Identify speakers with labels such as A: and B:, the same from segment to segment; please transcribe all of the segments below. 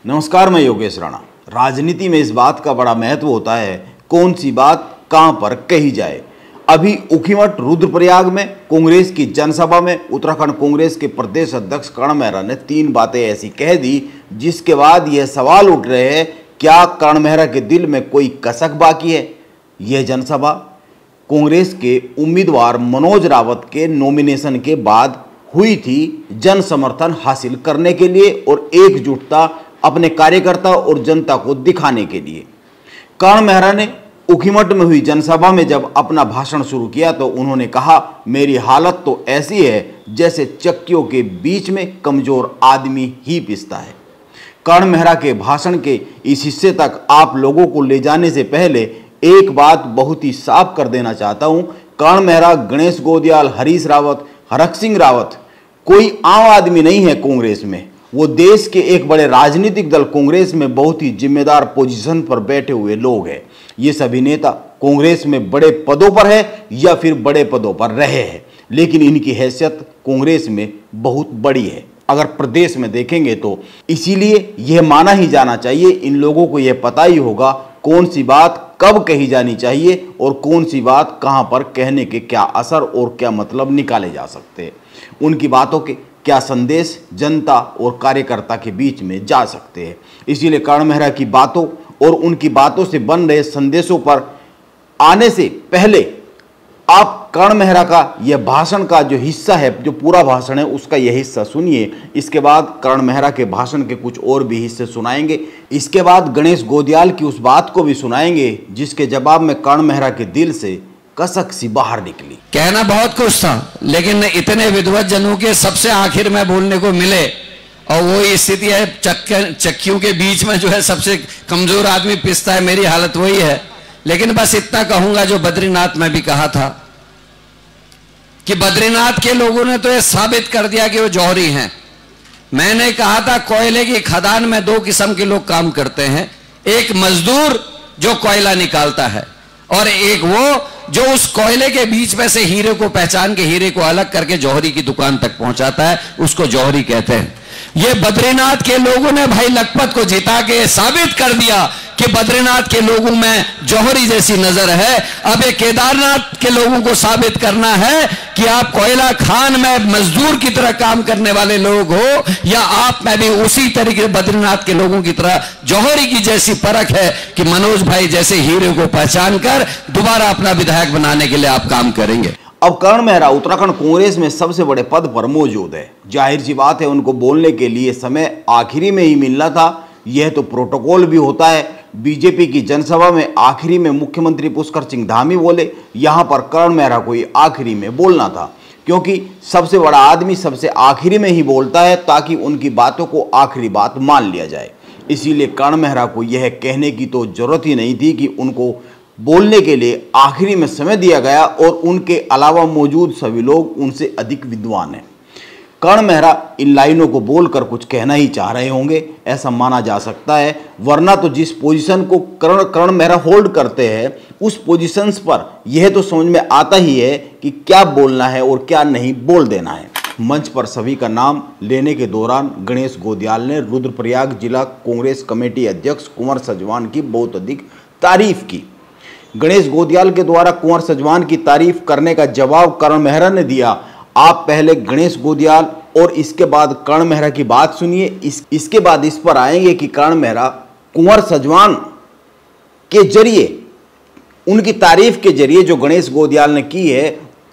A: नमस्कार, मैं योगेश राणा। राजनीति में इस बात का बड़ा महत्व होता है कौन सी बात कहां पर कही जाए। अभी ऊखीमठ रुद्रप्रयाग में कांग्रेस की जनसभा में उत्तराखंड कांग्रेस के प्रदेश अध्यक्ष कर्ण मेहरा ने 3 बातें ऐसी कह दी जिसके बाद यह सवाल उठ रहे हैं, क्या कर्ण मेहरा के दिल में कोई कसक बाकी है। यह जनसभा कांग्रेस के उम्मीदवार मनोज रावत के नॉमिनेशन के बाद हुई थी, जन समर्थन हासिल करने के लिए और एकजुटता अपने कार्यकर्ता और जनता को दिखाने के लिए। कर्ण मेहरा ने ऊखीमठ में हुई जनसभा में जब अपना भाषण शुरू किया तो उन्होंने कहा, मेरी हालत तो ऐसी है जैसे चक्कियों के बीच में कमजोर आदमी ही पिसता है। कर्ण मेहरा के भाषण के इस हिस्से तक आप लोगों को ले जाने से पहले एक बात बहुत ही साफ कर देना चाहता हूं। कर्ण मेहरा, गणेश गोदियाल, हरीश रावत, हरक सिंह रावत कोई आम आदमी नहीं है कांग्रेस में। वो देश के एक बड़े राजनीतिक दल कांग्रेस में बहुत ही जिम्मेदार पोजीशन पर बैठे हुए लोग हैं। ये सभी नेता कांग्रेस में बड़े पदों पर है या फिर बड़े पदों पर रहे हैं, लेकिन इनकी हैसियत कांग्रेस में बहुत बड़ी है अगर प्रदेश में देखेंगे तो। इसीलिए यह माना ही जाना चाहिए, इन लोगों को यह पता ही होगा कौन सी बात कब कही जानी चाहिए और कौन सी बात कहां पर कहने के क्या असर और क्या मतलब निकाले जा सकते हैं, उनकी बातों के क्या संदेश जनता और कार्यकर्ता के बीच में जा सकते हैं। इसीलिए कर्ण मेहरा की बातों और उनकी बातों से बन रहे संदेशों पर आने से पहले आप कर्ण मेहरा का यह भाषण का जो हिस्सा है, जो पूरा भाषण है, उसका यह हिस्सा सुनिए। इसके बाद कर्ण मेहरा के भाषण के कुछ और भी हिस्से सुनाएंगे। इसके बाद गणेश गोदियाल की उस बात को भी सुनाएंगे जिसके जवाब में कर्ण मेहरा के दिल से कसक सी बाहर निकली।
B: कहना बहुत कुछ था, लेकिन इतने विद्वत जनों के सबसे आखिर में बोलने को मिले और वो स्थिति है चक्कियों के बीच में जो है सबसे कमजोर आदमी पिसता है, मेरी हालत वही है। लेकिन बस इतना कहूंगा जो बद्रीनाथ में भी कहा था कि बद्रीनाथ के लोगों ने तो ये साबित कर दिया कि वो जौहरी हैं। मैंने कहा था कोयले की खदान में 2 किस्म के लोग काम करते हैं, एक मजदूर जो कोयला निकालता है और एक वो जो उस कोयले के बीच में से हीरे को पहचान के हीरे को अलग करके जौहरी की दुकान तक पहुंचाता है, उसको जौहरी कहते हैं। ये बद्रीनाथ के लोगों ने भाई लखपत को जिता के साबित कर दिया कि बद्रीनाथ के लोगों में जौहरी जैसी नजर है। अब ये केदारनाथ के लोगों को साबित करना है कि आप कोयला खान में मजदूर की तरह काम करने वाले लोग हो या आप में भी उसी तरीके बद्रीनाथ के लोगों की तरह जौहरी की जैसी परख है कि मनोज भाई जैसे हीरे को पहचान कर दोबारा अपना विधायक बनाने के लिए आप काम करेंगे।
A: अब कर्ण मेहरा उत्तराखंड कांग्रेस में सबसे बड़े पद पर मौजूद है। जाहिर सी बात है, उनको बोलने के लिए समय आखिरी में ही मिलना था। यह तो प्रोटोकॉल भी होता है। बीजेपी की जनसभा में आखिरी में मुख्यमंत्री पुष्कर सिंह धामी बोले, यहां पर कर्ण मेहरा को आखिरी में बोलना था, क्योंकि सबसे बड़ा आदमी सबसे आखिरी में ही बोलता है ताकि उनकी बातों को आखिरी बात मान लिया जाए। इसीलिए कर्ण मेहरा को यह कहने की तो जरूरत ही नहीं थी कि उनको बोलने के लिए आखिरी में समय दिया गया और उनके अलावा मौजूद सभी लोग उनसे अधिक विद्वान हैं। कर्ण मेहरा इन लाइनों को बोलकर कुछ कहना ही चाह रहे होंगे, ऐसा माना जा सकता है, वरना तो जिस पोजीशन को कर्ण मेहरा होल्ड करते हैं उस पोजीशंस पर यह तो समझ में आता ही है कि क्या बोलना है और क्या नहीं बोल देना है। मंच पर सभी का नाम लेने के दौरान गणेश गोदियाल ने रुद्रप्रयाग जिला कांग्रेस कमेटी अध्यक्ष कुंवर सजवान की बहुत अधिक तारीफ की। गणेश गोदियाल के द्वारा कुंवर सजवान की तारीफ करने का जवाब कर्ण मेहरा ने दिया। आप पहले गणेश गोदियाल और इसके बाद कर्ण मेहरा की बात सुनिए, इसके बाद इस पर आएंगे कि कर्ण मेहरा कुंवर सजवान के जरिए, उनकी तारीफ के जरिए जो गणेश गोदियाल ने की है,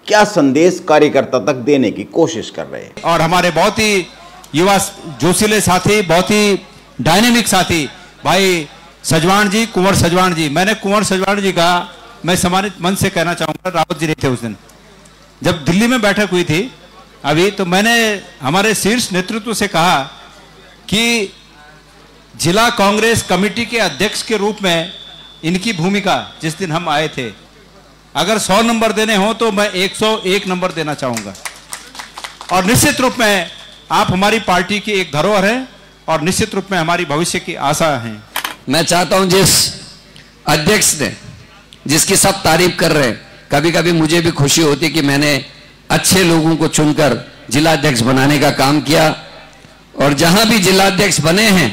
A: क्या संदेश कार्यकर्ता तक देने की कोशिश कर रहे हैं।
C: और हमारे बहुत ही युवा जोशीले साथी, बहुत ही डायनेमिक साथी भाई सजवान जी, कुंवर सजवान जी। मैंने कुंवर सजवान जी का मैं सम्मानित मन से कहना चाहूंगा, रावत जी नहीं थे उस दिन जब दिल्ली में बैठक हुई थी अभी, तो मैंने हमारे शीर्ष नेतृत्व से कहा कि जिला कांग्रेस कमेटी के अध्यक्ष के रूप में इनकी भूमिका जिस दिन हम आए थे, अगर 100 नंबर देने हो तो मैं 101 नंबर देना चाहूंगा। और निश्चित रूप में आप हमारी पार्टी की एक धरोहर है और निश्चित रूप में हमारी भविष्य की आशा है।
B: मैं चाहता हूं जिस अध्यक्ष ने, जिसकी सब तारीफ कर रहे हैं, कभी कभी मुझे भी खुशी होती कि मैंने अच्छे लोगों को चुनकर जिलाध्यक्ष बनाने का काम किया और जहां भी जिलाध्यक्ष बने हैं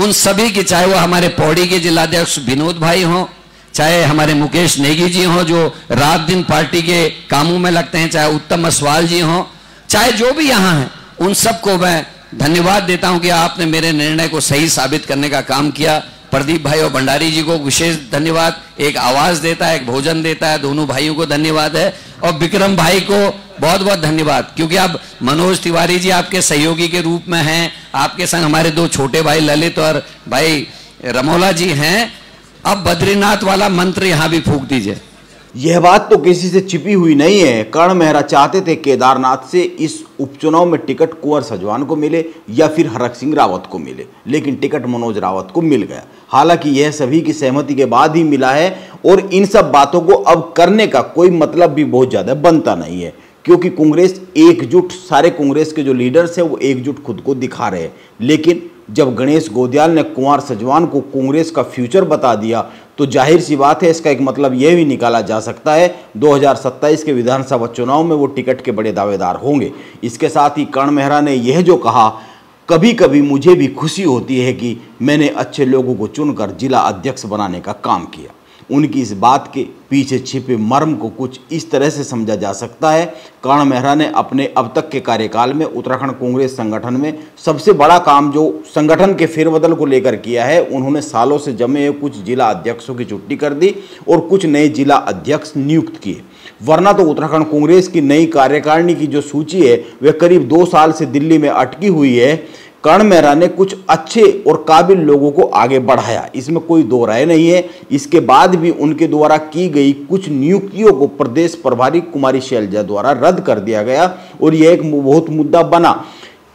B: उन सभी की, चाहे वो हमारे पौड़ी के जिलाध्यक्ष विनोद भाई हों, चाहे हमारे मुकेश नेगी जी हों जो रात दिन पार्टी के कामों में लगते हैं, चाहे उत्तम असवाल जी हों, चाहे जो भी यहाँ हैं, उन सबको मैं धन्यवाद देता हूं कि आपने मेरे निर्णय को सही साबित करने का काम किया। प्रदीप भाई और भंडारी जी को विशेष धन्यवाद, एक आवाज देता है, एक भोजन देता है, दोनों भाइयों को धन्यवाद है। और विक्रम भाई को बहुत बहुत धन्यवाद, क्योंकि अब मनोज तिवारी जी आपके सहयोगी के रूप में हैं, आपके संग हमारे दो छोटे भाई ललित और भाई रमोला जी हैं। अब बद्रीनाथ वाला मंत्र यहां भी फूंक दीजिए।
A: यह बात तो किसी से छिपी हुई नहीं है। कर्ण मेहरा चाहते थे केदारनाथ से इस उपचुनाव में टिकट कुंवर सजवान को मिले या फिर हरक सिंह रावत को मिले, लेकिन टिकट मनोज रावत को मिल गया। हालांकि यह सभी की सहमति के बाद ही मिला है और इन सब बातों को अब करने का कोई मतलब भी बहुत ज़्यादा बनता नहीं है, क्योंकि कांग्रेस एकजुट, सारे कांग्रेस के जो लीडर्स हैं वो एकजुट खुद को दिखा रहे हैं। लेकिन जब गणेश गोदियाल ने कुंवर सजवान को कांग्रेस का फ्यूचर बता दिया तो जाहिर सी बात है, इसका एक मतलब यह भी निकाला जा सकता है 2027 के विधानसभा चुनाव में वो टिकट के बड़े दावेदार होंगे। इसके साथ ही कर्ण मेहरा ने यह जो कहा, कभी कभी मुझे भी खुशी होती है कि मैंने अच्छे लोगों को चुनकर जिला अध्यक्ष बनाने का काम किया। उनकी इस बात के पीछे छिपे मर्म को कुछ इस तरह से समझा जा सकता है। कर्ण मेहरा ने अपने अब तक के कार्यकाल में उत्तराखंड कांग्रेस संगठन में सबसे बड़ा काम जो संगठन के फेरबदल को लेकर किया है, उन्होंने सालों से जमे हुए कुछ जिला अध्यक्षों की छुट्टी कर दी और कुछ नए जिला अध्यक्ष नियुक्त किए। वरना तो उत्तराखंड कांग्रेस की नई कार्यकारिणी की जो सूची है वह करीब 2 साल से दिल्ली में अटकी हुई है। कर्ण मेहरा ने कुछ अच्छे और काबिल लोगों को आगे बढ़ाया, इसमें कोई दो राय नहीं है। इसके बाद भी उनके द्वारा की गई कुछ नियुक्तियों को प्रदेश प्रभारी कुमारी शैलजा द्वारा रद्द कर दिया गया और यह एक बहुत मुद्दा बना।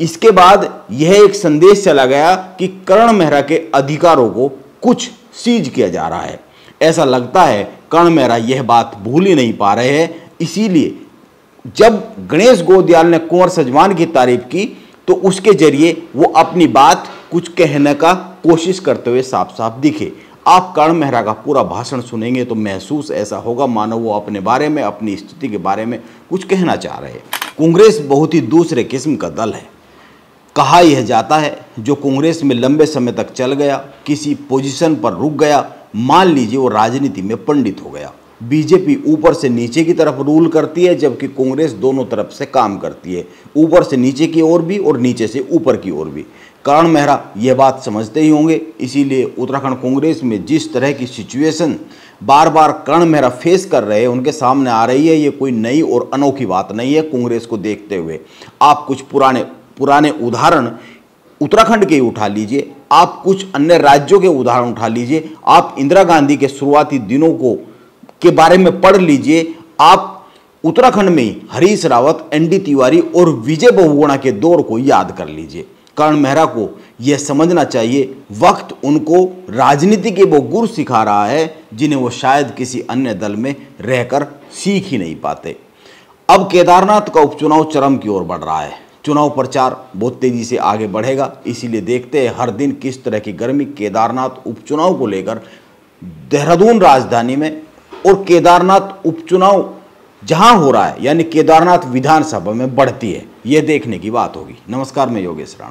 A: इसके बाद यह एक संदेश चला गया कि कर्ण मेहरा के अधिकारों को कुछ सीज किया जा रहा है। ऐसा लगता है कर्ण मेहरा यह बात भूल ही नहीं पा रहे हैं। इसीलिए जब गणेश गोदियाल ने कुंवर सजवान की तारीफ की तो उसके जरिए वो अपनी बात कुछ कहने का कोशिश करते हुए साफ साफ दिखे। आप कर्ण मेहरा का पूरा भाषण सुनेंगे तो महसूस ऐसा होगा मानो वो अपने बारे में, अपनी स्थिति के बारे में कुछ कहना चाह रहे हैं। कांग्रेस बहुत ही दूसरे किस्म का दल है। कहा यह जाता है जो कांग्रेस में लंबे समय तक चल गया, किसी पोजीशन पर रुक गया, मान लीजिए वो राजनीति में पंडित हो गया। बीजेपी ऊपर से नीचे की तरफ रूल करती है, जबकि कांग्रेस दोनों तरफ से काम करती है, ऊपर से नीचे की ओर भी और नीचे से ऊपर की ओर भी। कर्ण मेहरा यह बात समझते ही होंगे, इसीलिए उत्तराखंड कांग्रेस में जिस तरह की सिचुएशन बार बार कर्ण मेहरा फेस कर रहे हैं, उनके सामने आ रही है, ये कोई नई और अनोखी बात नहीं है। कांग्रेस को देखते हुए आप कुछ पुराने उदाहरण उत्तराखंड के उठा लीजिए, आप कुछ अन्य राज्यों के उदाहरण उठा लीजिए, आप इंदिरा गांधी के शुरुआती दिनों के बारे में पढ़ लीजिए, आप उत्तराखंड में हरीश रावत, एनडी तिवारी और विजय बहुगुणा के दौर को याद कर लीजिए। कर्ण मेहरा को यह समझना चाहिए वक्त उनको राजनीति के वो गुर सिखा रहा है जिन्हें वो शायद किसी अन्य दल में रहकर सीख ही नहीं पाते। अब केदारनाथ का उपचुनाव चरम की ओर बढ़ रहा है। चुनाव प्रचार बहुत तेजी से आगे बढ़ेगा, इसीलिए देखते हैं हर दिन किस तरह की गर्मी केदारनाथ उपचुनाव को लेकर देहरादून राजधानी में और केदारनाथ उपचुनाव जहां हो रहा है यानी केदारनाथ विधानसभा में बढ़ती है। यह देखने की बात होगी। नमस्कार, मैं योगेश राणा।